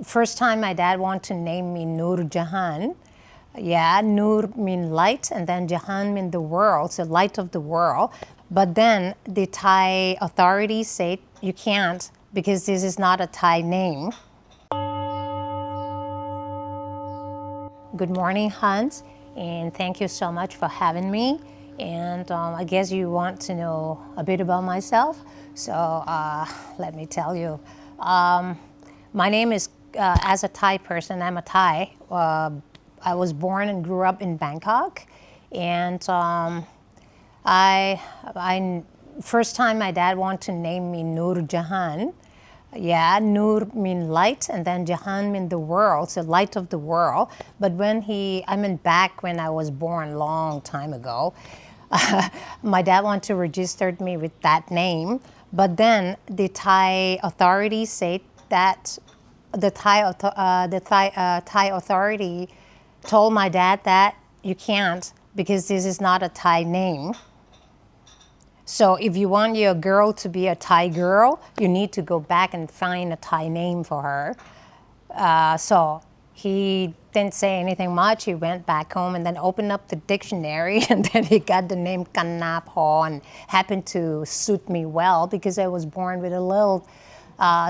first time my dad wanted to name me Nur Jahan. Yeah, Nur mean light, and then Jahan mean the world, so light of the world. But then the Thai authorities said you can't because this is not a Thai name. Good morning, Hans, and thank you so much for having me. And I guess you want to know a bit about myself, so let me tell you. My name is, as a Thai person, I'm a Thai. I was born and grew up in Bangkok, and first time my dad wanted to name me Nur Jahan. Yeah, Nur mean light, and then Jahan mean the world, so light of the world. But back when I was born, long time ago, my dad wanted to register me with that name. But then the Thai authorities said that the Thai authority told my dad that you can't because this is not a Thai name. So if you want your girl to be a Thai girl, you need to go back and find a Thai name for her. So he didn't say anything much. He went back home and then opened up the dictionary, and then he got the name Kannaporn. Happened to suit me well because I was born with a little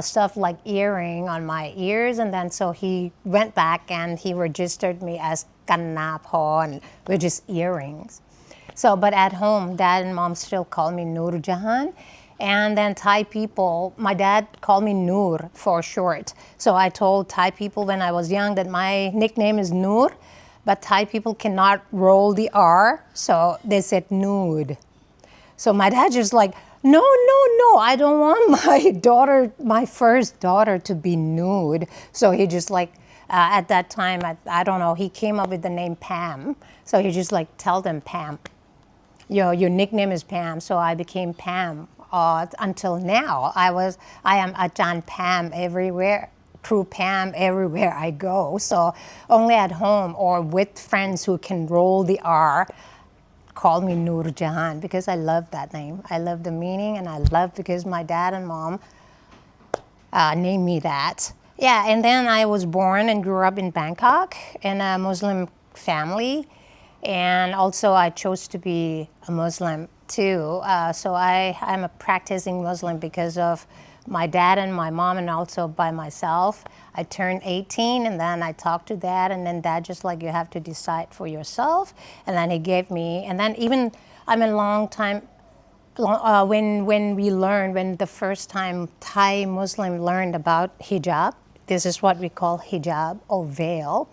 stuff like earring on my ears, and then so he went back and he registered me as Kannaporn, which is earrings. So, but at home, dad and mom still call me Nur Jahan. And then Thai people, my dad called me Nur for short. So I told Thai people when I was young that my nickname is Nur, but Thai people cannot roll the R, so they said Nood. So my dad just like, no, I don't want my first daughter to be nude. So he just like, at that time, I don't know, he came up with the name Pam. So he just like, tell them Pam. Your nickname is Pam, so I became Pam. Until now, I am Ajahn Pam everywhere, Khru Pam everywhere I go. So only at home or with friends who can roll the R, call me Nur Jahan because I love that name. I love the meaning, and I love because my dad and mom named me that. Yeah, and then I was born and grew up in Bangkok in a Muslim family. And also I chose to be a Muslim too. So I'm a practicing Muslim because of my dad and my mom, and also by myself. I turned 18 and then I talked to dad, and then dad just like, you have to decide for yourself. And then he gave me, and then even I'm a long time, when the first time Thai Muslim learned about hijab, this is what we call hijab or veil.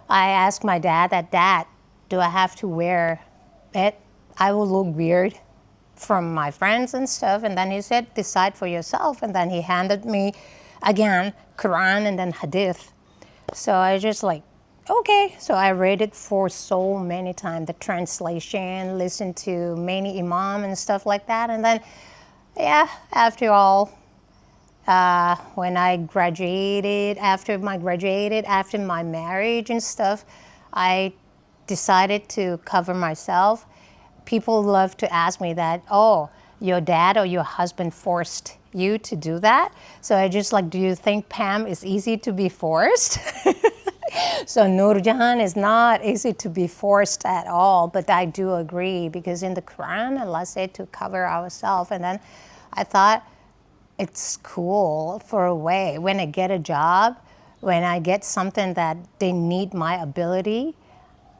I asked my dad that, Dad, do I have to wear it? I will look weird from my friends and stuff. And then he said, decide for yourself. And then he handed me, again, Quran and then Hadith. So I just like, okay. So I read it for so many times, the translation, listened to many imam and stuff like that. And then, yeah, after all, when I graduated, after my marriage and stuff, I decided to cover myself. People love to ask me that, oh, your dad or your husband forced you to do that? So I just like, do you think Pam is easy to be forced? So Nur Jahan is not easy to be forced at all, but I do agree because in the Quran, Allah said to cover ourselves. And then I thought it's cool for a way. When I get a job, when I get something that they need my ability,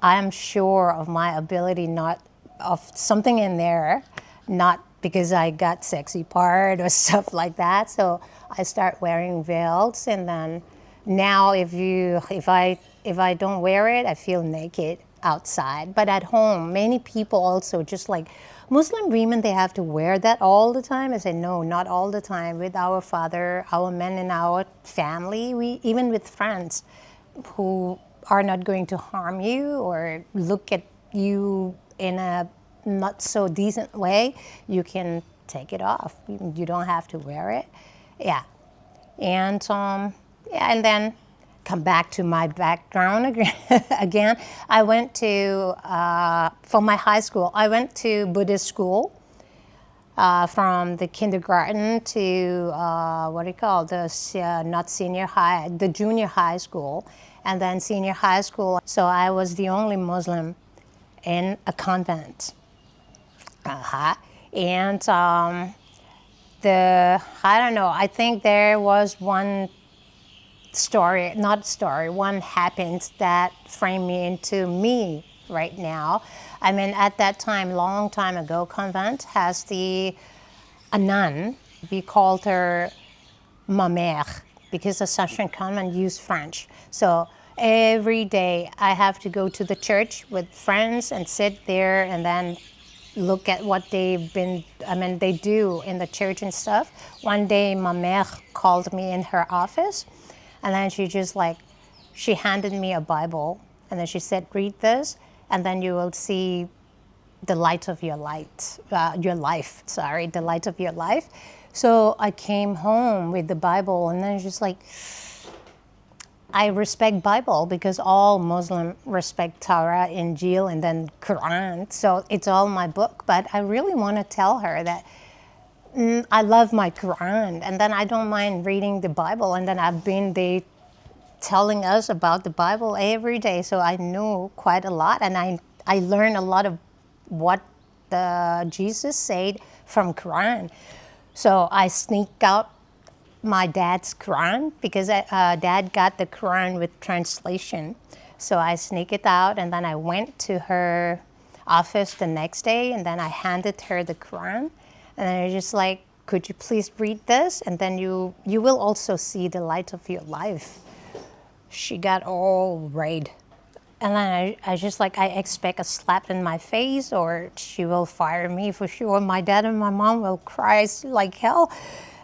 I'm sure of my ability, not of something in there, not because I got sexy part or stuff like that. So I start wearing veils, and then now if I don't wear it, I feel naked outside. But at home, many people also just like Muslim women, they have to wear that all the time. I say no, not all the time. With our father, our men in our family, we even with friends who are not going to harm you or look at you in a not so decent way, you can take it off. You don't have to wear it. Yeah. And and then come back to my background again. I went to, for my high school, I went to Buddhist school. from the kindergarten to not senior high, the junior high school, and then senior high school. So I was the only Muslim in a convent. And I don't know, I think there was one one happened that framed me into me right now. I mean, at that time, long time ago, Convent has a nun. We called her ma mère because Assumption Convent used French. So every day I have to go to the church with friends and sit there and then look at what they do in the church and stuff. One day, ma mère called me in her office, and then she handed me a Bible, and then she said, read this, and then you will see the light of your life, the light of your life. So I came home with the Bible, and then just I respect Bible because all Muslims respect Torah, Injil, and then Quran. So it's all my book. But I really want to tell her that I love my Quran, and then I don't mind reading the Bible. And then they telling us about the Bible every day, so I know quite a lot, and I learn a lot of what Jesus said from Quran. So I sneak out my dad's Quran because dad got the Quran with translation. So I sneak it out, and then I went to her office the next day, and then I handed her the Quran, and I was just like, could you please read this, and then you will also see the light of your life. She got all red, and then I expect a slap in my face, or she will fire me for sure. My dad and my mom will cry like hell,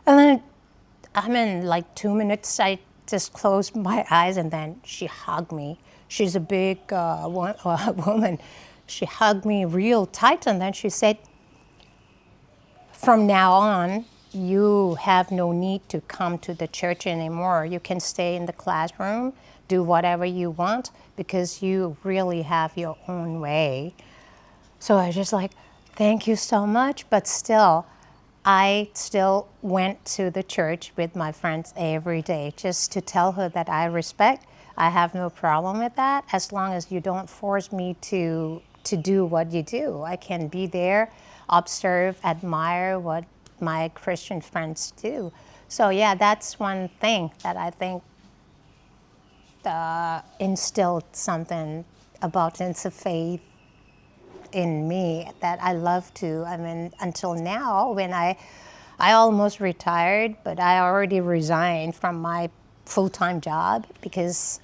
and then in 2 minutes, I just closed my eyes, and then she hugged me. She's a big woman. She hugged me real tight, and then she said, from now on, you have no need to come to the church anymore. You can stay in the classroom, do whatever you want, because you really have your own way. So I just thank you so much, but still, I still went to the church with my friends every day just to tell her that I respect. I have no problem with that as long as you don't force me to do what you do. I can be there, observe, admire what my Christian friends do. So yeah, that's one thing that I think instilled something about interfaith in me that I love to. I mean, until now, when I almost retired, but I already resigned from my full-time job because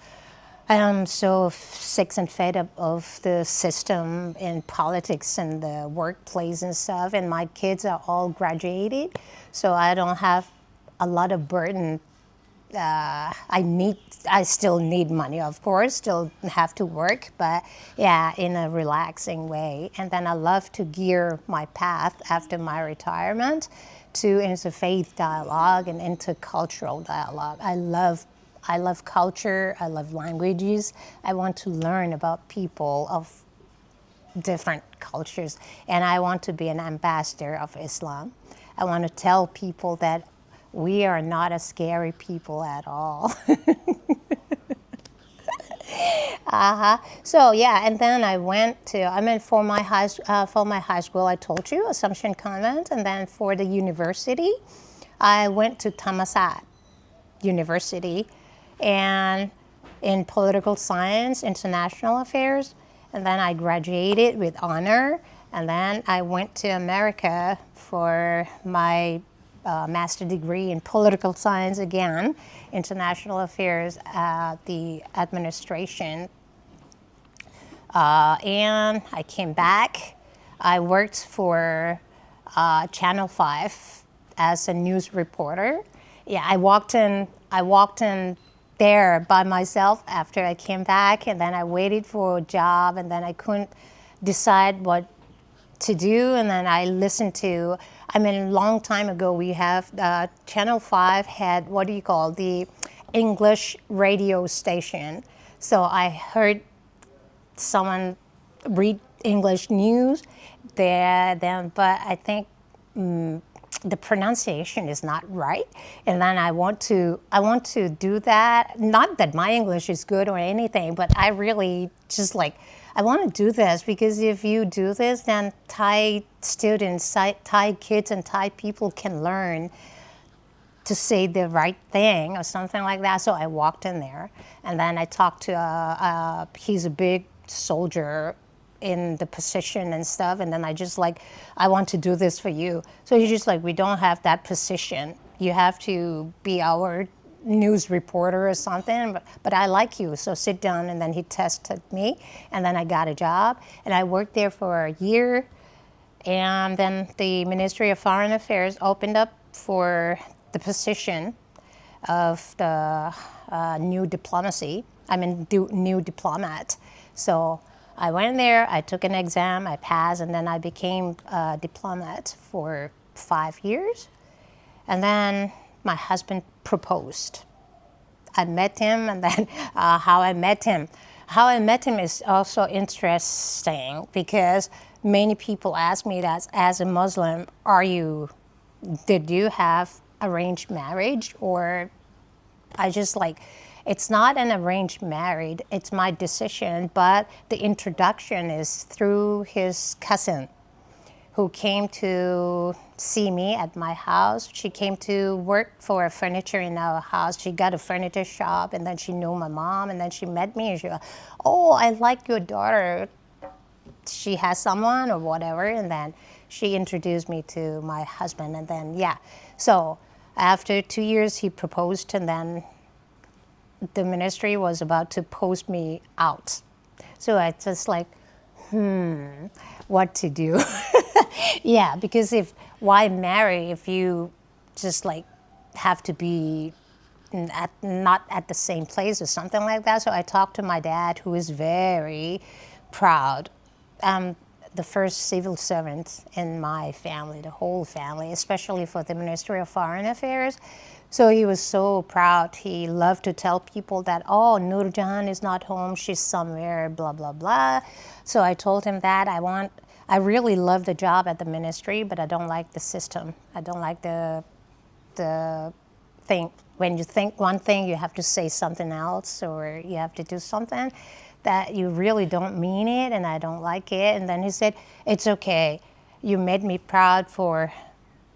I am so sick and fed up of the system in politics and the workplace and stuff. And my kids are all graduated, so I don't have a lot of burden. I still need money, of course, still have to work, but yeah, in a relaxing way. And then I love to gear my path after my retirement to interfaith dialogue and intercultural dialogue. I love culture, I love languages. I want to learn about people of different cultures, and I want to be an ambassador of Islam. I want to tell people that we are not a scary people at all. So yeah, and then I went to, for my high school, I told you, Assumption Convent, and then for the university, I went to Thammasat University, and in political science, international affairs, and then I graduated with honor, and then I went to America for my master's degree in political science again, international affairs at the administration. And I came back. I worked for Channel 5 as a news reporter. Yeah, I walked in there by myself after I came back, and then I waited for a job, and then I couldn't decide what to do, and then I listened to, a long time ago we have, Channel 5 had, the English radio station. So I heard someone read English news there then, but I think the pronunciation is not right, and then I want to do that. Not that my English is good or anything, but I really just like, I want to do this because if you do this, then Thai students, Thai kids and Thai people can learn to say the right thing or something like that. So I walked in there, and then I talked to, he's a big soldier in the position and stuff, and then I just like, I want to do this for you. So he's just like, we don't have that position. You have to be our news reporter or something, but I like you, so sit down. And then he tested me, and then I got a job, and I worked there for a year. And then the Ministry of Foreign Affairs opened up for the position of the new diplomacy, new diplomat. So I went there, I took an exam, I passed, and then I became a diplomat for 5 years. And then my husband proposed. I met him, and then how I met him. How I met him is also interesting because many people ask me that as a Muslim, did you have arranged marriage? Or I just like, it's not an arranged marriage, it's my decision, but the introduction is through his cousin who came to see me at my house. She came to work for furniture in our house. She got a furniture shop, and then she knew my mom, and then she met me, and she goes, oh, I like your daughter. She has someone or whatever, and then she introduced me to my husband, and then, yeah. So after 2 years, he proposed, and then the ministry was about to post me out. So I just like, what to do? Yeah, because why marry if you just like have to be not at the same place or something like that? So I talked to my dad, who is very proud. The first civil servant in my family, the whole family, especially for the Ministry of Foreign Affairs. So he was so proud. He loved to tell people that, oh, Nur Jahan is not home, she's somewhere, blah, blah, blah. So I told him that I really love the job at the ministry, but I don't like the system. I don't like the thing. When you think one thing, you have to say something else, or you have to do something that you really don't mean it, and I don't like it. And then he said, it's okay. You made me proud for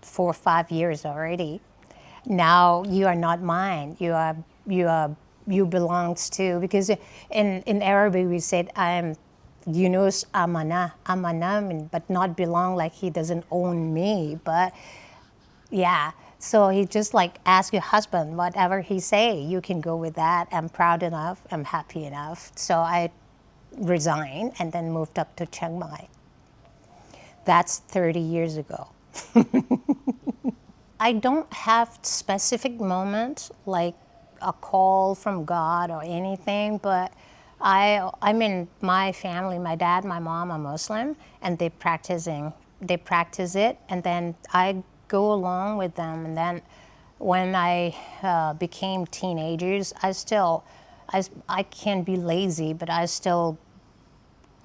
4 or 5 years already. Now you are not mine. You belongs to, because in Arabic we said I'm Yunus Amana, but not belong, like he doesn't own me. But yeah, so he just like, ask your husband, whatever he say, you can go with that. I'm proud enough, I'm happy enough. So I resigned and then moved up to Chiang Mai. That's 30 years ago. I don't have specific moments like a call from God or anything, but I mean, my family, my dad, my mom are Muslim, and they practice it, and then I go along with them. And then when I became teenagers, I can be lazy, but I still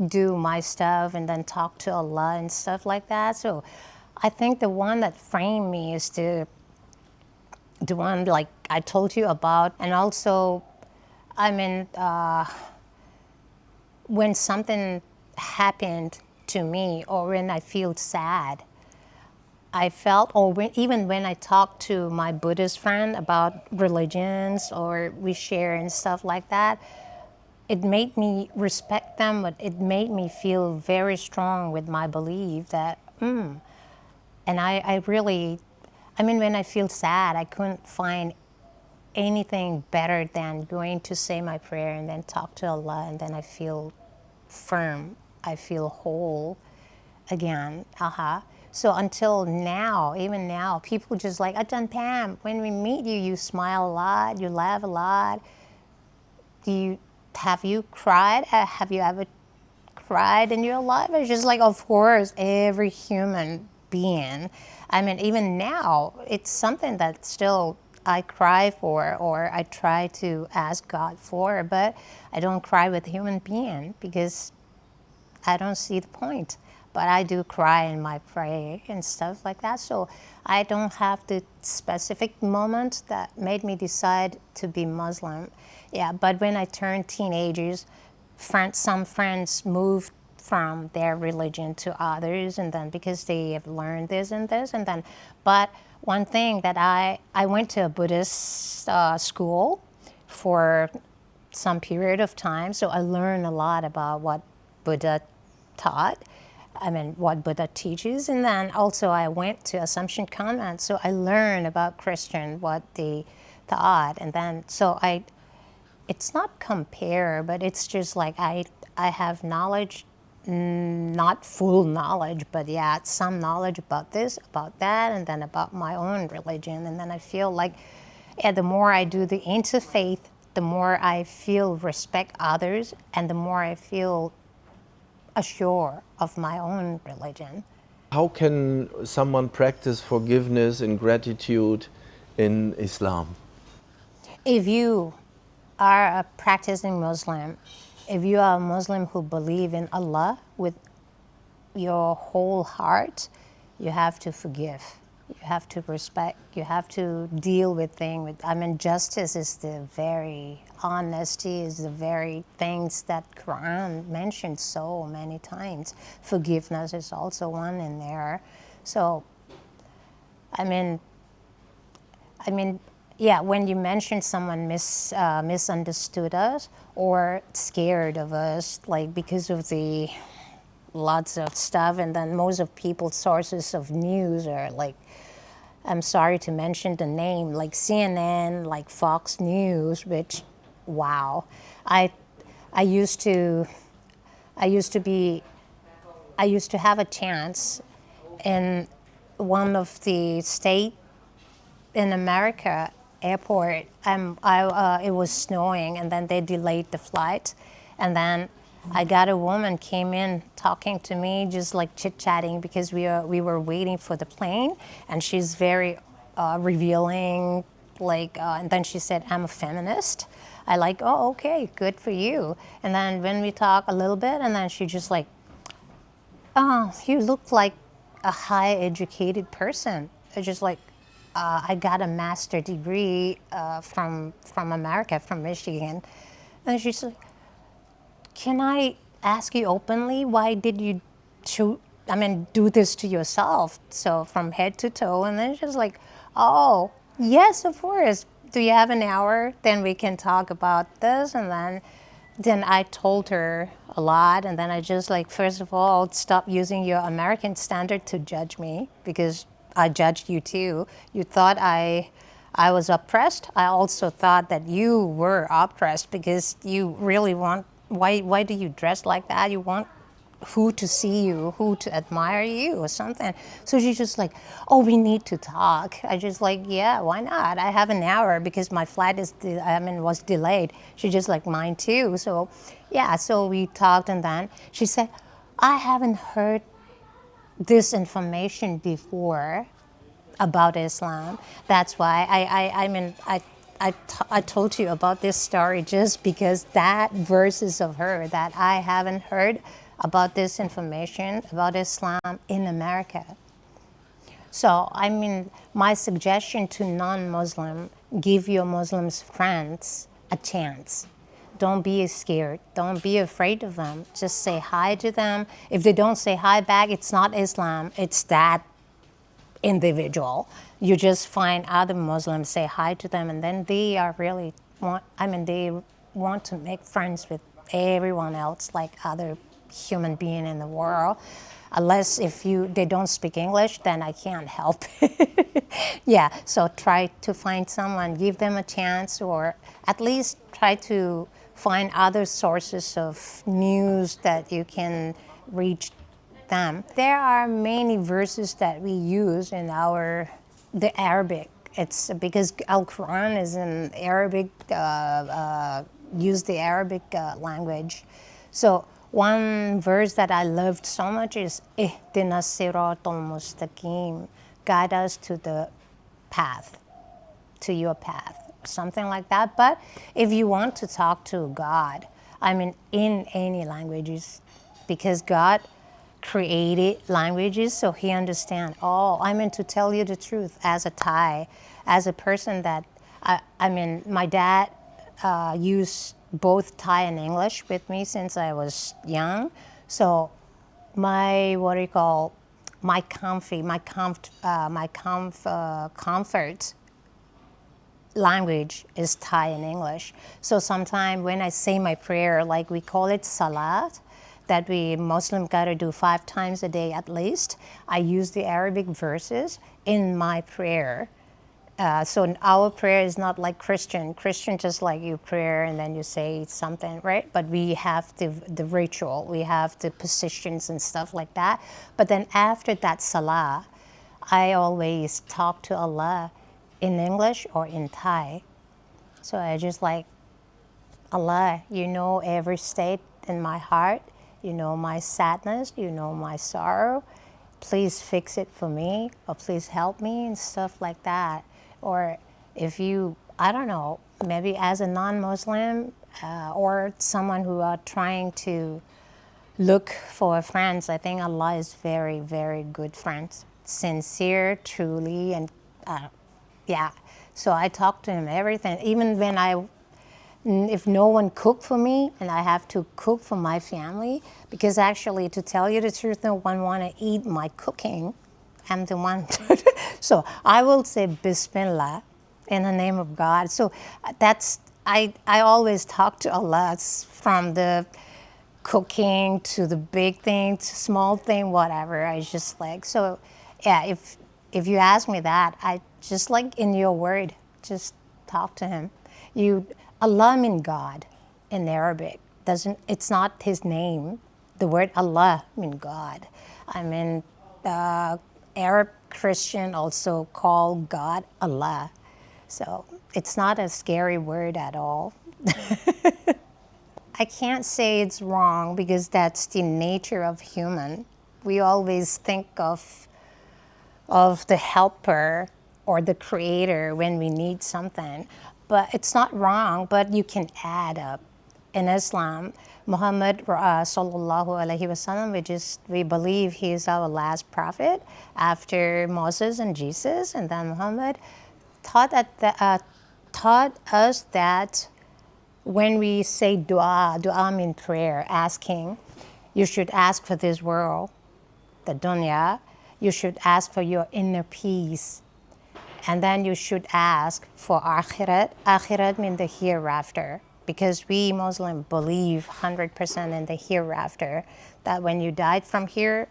do my stuff and then talk to Allah and stuff like that. So I think the one that framed me is the one like I told you about. And also, I mean, when something happened to me, or when I feel sad, I felt, or even when I talk to my Buddhist friend about religions, or we share and stuff like that, it made me respect them, but it made me feel very strong with my belief that, and I really, I mean, when I feel sad, I couldn't find anything better than going to say my prayer and then talk to Allah, and then I feel firm, I feel whole again. So until now, even now, people just like, Ajahn Pam, when we meet you, you smile a lot, you laugh a lot. Have you cried? Have you ever cried in your life? It's just like, of course, every human being. I mean, even now, it's something that still I cry for, or I try to ask God for, but I don't cry with a human being because I don't see the point. but I do cry in my prayer and stuff like that. So I don't have the specific moment that made me decide to be Muslim. Yeah, but when I turned teenagers, some friends moved from their religion to others, and then because they have learned this and this, and then, but one thing that I went to a Buddhist school for some period of time, so I learned a lot about what Buddha taught. I mean, what Buddha teaches, and then also I went to Assumption Convent, so I learned about Christian, what they taught, and then so it's not compare, but it's just like I have knowledge, not full knowledge, but yeah, some knowledge about this, about that, and then about my own religion, and then I feel like, yeah, the more I do the interfaith, the more I feel respect others, and the more I feel assured of my own religion. How can someone practice forgiveness and gratitude in Islam? If you are a practicing Muslim, if you are a Muslim who believe in Allah with your whole heart, you have to forgive. You have to respect. You have to deal with things. I mean, justice is the very, honesty is the very things that Quran mentions so many times. Forgiveness is also one in there. So, I mean, yeah, when you mention someone misunderstood us or scared of us, like because of the lots of stuff, and then most of people's sources of news are like, I'm sorry to mention the name, like CNN, like Fox News, which, wow, I used to have a chance in one of the state in America airport. It was snowing, and then they delayed the flight, and then I got a woman came in talking to me, just like chit-chatting, because we were waiting for the plane, and she's very revealing, like, and then she said, I'm a feminist. I like, oh, okay, good for you. And then when we talk a little bit, and then she just like, oh, you look like a high educated person. It's just like, I got a master degree from America, from Michigan. And she's like, can I ask you openly, why did you do this to yourself? So from head to toe, and then she's like, oh, yes, of course. Do you have an hour? Then we can talk about this. And then I told her a lot, and then I just like, first of all, stop using your American standard to judge me, because I judged you too. You thought I was oppressed. I also thought that you were oppressed, because you really want, why do you dress like that? You want who to see you, who to admire you or something. So she's just like, oh, we need to talk. I just like, yeah, why not? I have an hour because my flight was delayed. She just like, mine too. So yeah, so we talked, and then she said, I haven't heard this information before about Islam. That's why I told you about this story, just because that verses of her that I haven't heard about this information about Islam in America. So my suggestion to non-Muslim, give your Muslims friends a chance. Don't be scared. Don't be afraid of them. Just say hi to them. If they don't say hi back, it's not Islam. It's that individual. You just find other Muslims, say hi to them, and then they want to make friends with everyone else, like other human being in the world. Unless they don't speak English, then I can't help. Yeah, so try to find someone, give them a chance, or at least try to find other sources of news that you can reach them. There are many verses that we use in the Arabic. It's because Al Quran is in Arabic, use the Arabic language. So one verse that I loved so much is Ihdina siratal mustaqim, guide us to the path, to your path, something like that. But if you want to talk to God, in any languages, because God created languages, so he understand. Oh, I mean, to tell you the truth, as a Thai, as a person that, I mean, my dad used both Thai and English with me since I was young. So my, what do you call, my comfort language is Thai and English. So sometimes when I say my prayer, like we call it salat, that we Muslim gotta do 5 times a day at least, I use the Arabic verses in my prayer. So our prayer is not like Christian. Christian just like you prayer and then you say something, right? But we have the ritual, we have the positions and stuff like that. But then after that salah, I always talk to Allah in English or in Thai. So I just like, Allah, you know every state in my heart. You know my sadness, you know my sorrow. Please fix it for me, or please help me, and stuff like that. Or if you, I don't know, maybe as a non-Muslim or someone who are trying to look for friends, I think Allah is very, very good friends. Sincere, truly, and yeah. So I talk to him everything, even when if no one cook for me and I have to cook for my family, because actually, to tell you the truth, no one want to eat my cooking. I'm the one. So I will say Bismillah in the name of God. So that's, I always talk to Allah from the cooking to the big thing to small thing, whatever. I just like, so yeah, if you ask me that, I just like in your word, just talk to him. Allah means God in Arabic. It's not his name. The word Allah means God. I mean, Arab Christian also call God Allah. So it's not a scary word at all. I can't say it's wrong because that's the nature of human. We always think of the helper or the creator when we need something. But it's not wrong, but you can add up. In Islam, Muhammad sallallahu alaihi wasallam, we believe he is our last prophet after Moses and Jesus, and then Muhammad taught us that when we say dua means prayer, asking, you should ask for this world, the dunya. You should ask for your inner peace. And then you should ask for Akhirat. Akhirat means the hereafter. Because we Muslims believe 100% in the hereafter. That when you died from here,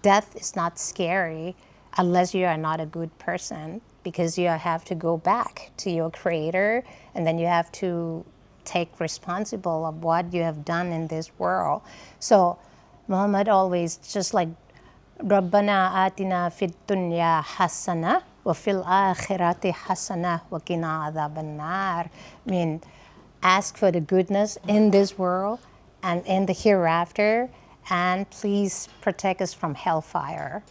death is not scary unless you are not a good person. Because you have to go back to your creator and then you have to take responsible of what you have done in this world. So Muhammad always just like, Rabbana atina fid dunya hasana wa fil akhirati hasana wa qina adhaban nar. I mean, ask for the goodness in this world and in the hereafter, and please protect us from hellfire.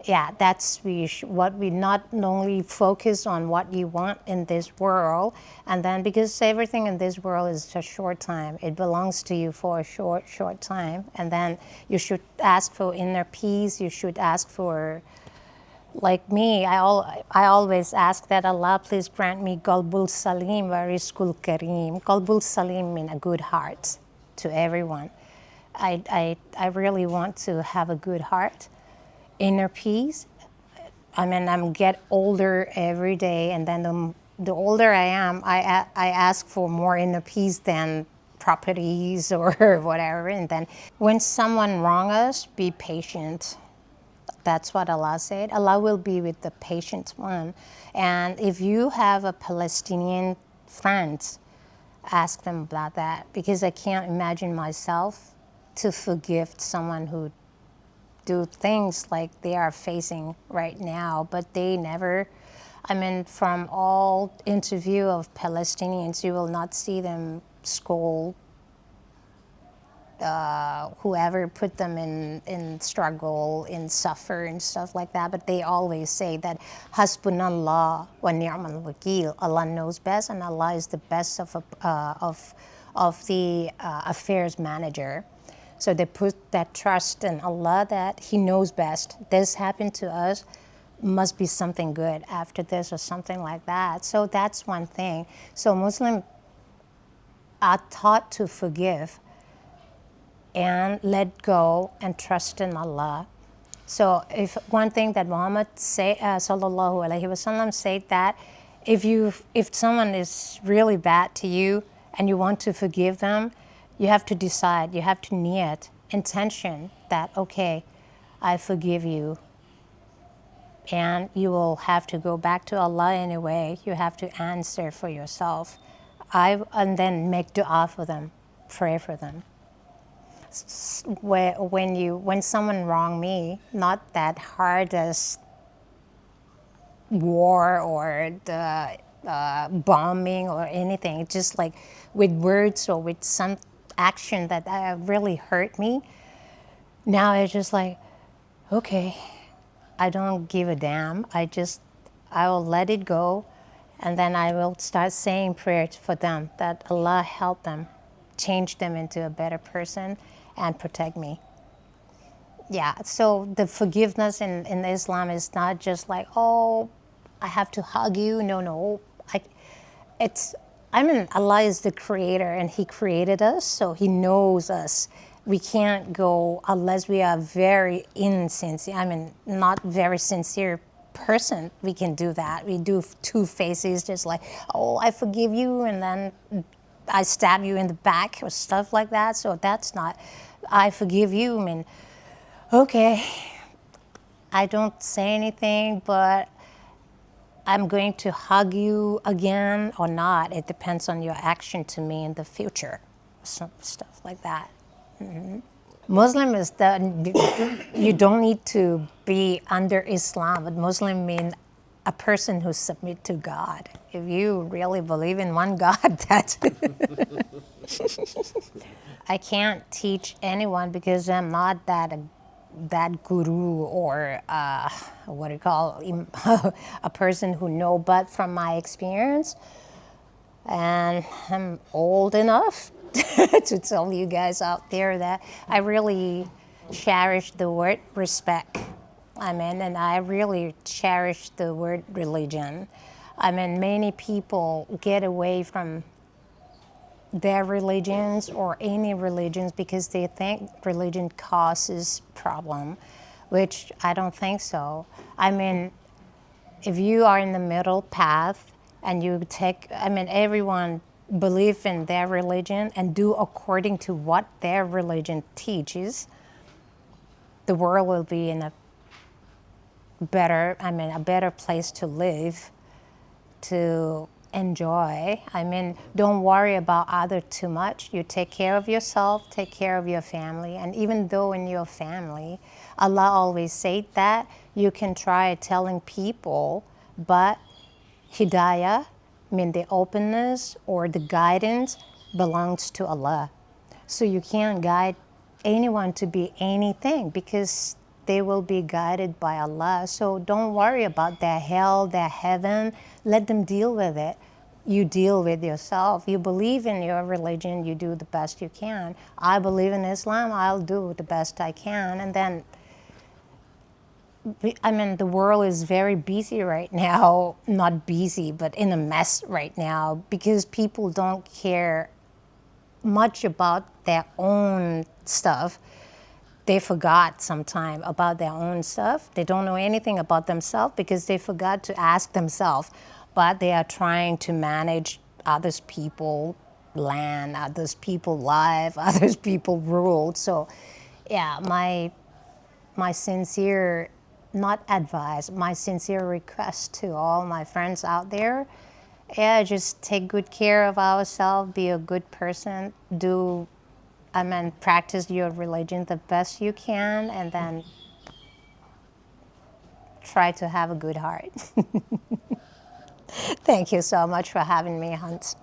Yeah, that's what we not only focus on what you want in this world, and then because everything in this world is a short time, it belongs to you for a short time, and then you should ask for inner peace. You should ask for, like me, I always ask that Allah please grant me Qalbul Salim wa Rizqul Kareem. Qalbul Salim means a good heart to everyone. I really want to have a good heart. Inner peace. I mean, I'm get older every day, and then the older I am, I ask for more inner peace than properties or whatever. And then when someone wrong us, be patient. That's what Allah said. Allah will be with the patient one. And if you have a Palestinian friend, ask them about that, because I can't imagine myself to forgive someone who do things like they are facing right now, but they never, I mean, from all interview of Palestinians, you will not see them scold whoever put them in struggle, in suffer and stuff like that, but they always say that Hasbunallah wa ni'mal wakil. Allah knows best, and Allah is the best of the affairs manager. So they put that trust in Allah that He knows best. This happened to us, must be something good after this or something like that. So that's one thing. So Muslims are taught to forgive and let go and trust in Allah. So if one thing that Muhammad say, sallallahu alaihi wasallam said that if someone is really bad to you and you want to forgive them, you have to decide, you have to niyat, intention that, okay, I forgive you. And you will have to go back to Allah anyway. You have to answer for yourself. And then make dua for them, pray for them. When someone wronged me, not that hard as war or the bombing or anything, just like with words or with some action that really hurt me. Now it's just like, okay, I don't give a damn. I will let it go, and then I will start saying prayers for them that Allah help them, change them into a better person, and protect me. Yeah, so the forgiveness in Islam is not just like, oh, I have to hug you. No. Allah is the creator and He created us, so He knows us. We can't go unless we are very insincere, not very sincere person, we can do that. We do two faces, just like, oh, I forgive you, and then I stab you in the back or stuff like that. So that's not, I forgive you, okay, I don't say anything, but I'm going to hug you again or not. It depends on your action to me in the future. Some stuff like that. Muslim is that you don't need to be under Islam, but Muslim means a person who submit to God. If you really believe in one God, that's I can't teach anyone because I'm not that guru or what do you call a person who know, but from my experience, and I'm old enough to tell you guys out there that I really cherish the word respect. And I really cherish the word religion. Many people get away from their religions or any religions because they think religion causes problem, which I don't think so. If you are in the middle path and you take, everyone believe in their religion and do according to what their religion teaches, the world will be in a better place to live, to enjoy. Don't worry about others too much. You take care of yourself, take care of your family, and even though in your family, Allah always said that you can try telling people, but hidayah, the openness or the guidance belongs to Allah. So you can't guide anyone to be anything because they will be guided by Allah. So don't worry about their hell, their heaven. Let them deal with it. You deal with yourself. You believe in your religion, you do the best you can. I believe in Islam, I'll do the best I can. And then, the world is very busy right now. Not busy, but in a mess right now because people don't care much about their own stuff. They forgot sometime about their own stuff. They don't know anything about themselves because they forgot to ask themselves. But they are trying to manage others people land, others people life, others people rule. So yeah, my sincere, not advice, my sincere request to all my friends out there, just take good care of ourselves, be a good person, practice your religion the best you can, and then try to have a good heart. Thank you so much for having me, Hans.